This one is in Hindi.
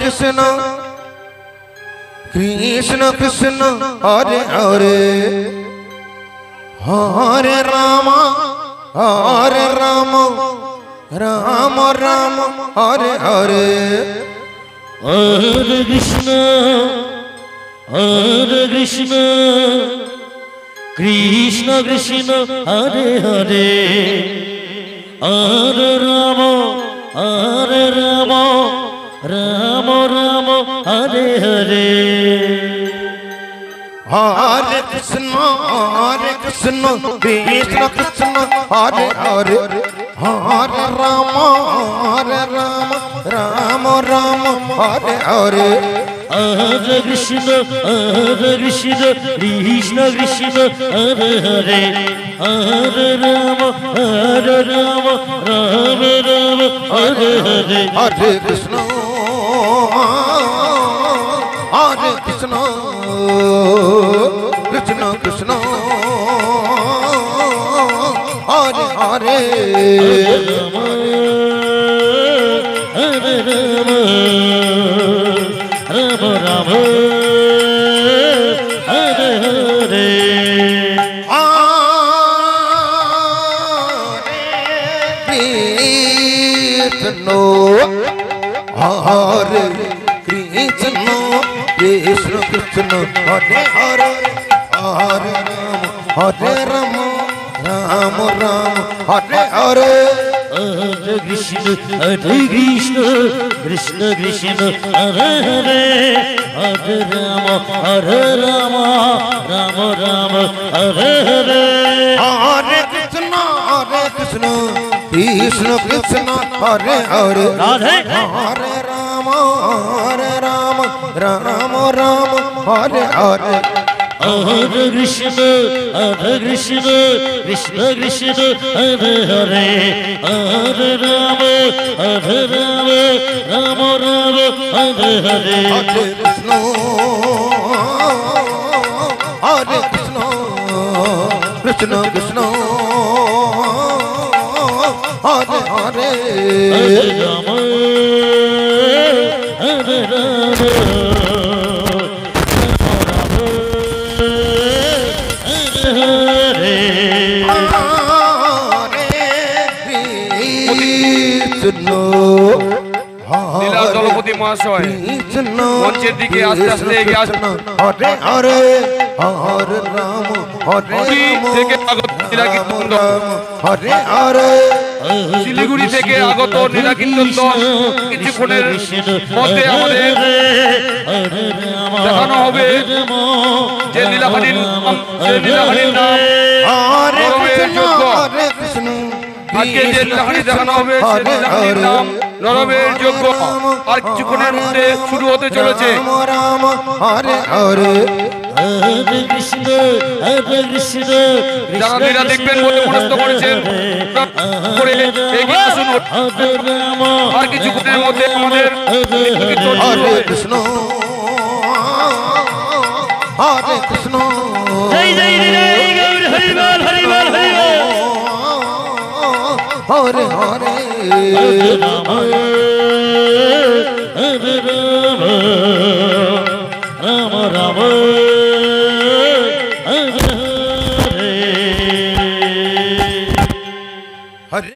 कृष्ण कृष्ण कृष्ण हरे हरे हरे राम राम राम हरे हरे हरे कृष्ण कृष्ण कृष्ण हरे हरे हरे राम राम राम हरे हरे हरे कृष्ण कृष्ण कृष्ण हरे हरे हरे राम राम हरे हरे हरे कृष्ण कृष्ण कृष्ण हरे हरे हरे राम राम हरे हरे हरे कृष्ण कृष्ण कृष्ण हरे हरे हरे राम राम हरे हरे हरे कृष्ण कृष्ण कृष्ण हरे हरे हरे राम हरे हरे हरे कृष्ण कृष्ण कृष्ण हरे हरे हरे राम राम राम हरे हरे हरे कृष्ण कृष्ण कृष्ण हरे हरे राधे हरे राम राम हरे हरे हरे कृष्ण कृष्ण कृष्ण हरे हरे हरे राम राम हरे हरे हरे कृष्ण कृष्ण कृष्ण हरे हरे हरे राम লীলা দলপতি মহাশয় মঞ্চের দিকে আস্তে আস্তে এগিয়ে আসুন। হরে হরে হরে রাম থেকে আগত লীলা কীর্তন দল, হরে হরে শিলিগুড়ি থেকে আগত লীলা কীর্তন দল কিছুক্ষণের মধ্যে আমাদের দেখানো হবে যে লীলাখানির নাম নরমের যোগ্য। আজকে যে লীলাখানি দেখানো হবে সেই লীলাখানির নাম নরমের যোগ্য। আর কিছুক্ষণের মধ্যে শুরু হতে চলেছে। রাম হরে হরে हरे कृष्ण যারা লীলা দেখবেন বলে মনস্থ করেছেন করে এগিয়ে আসুন। আর কিছুক্ষণের মধ্যে আমাদের হরে কৃষ্ণ হরে কৃষ্ণ जय जय जय गौर हरि बोल हरि बोल हरि बोल हरे हरे हरे राम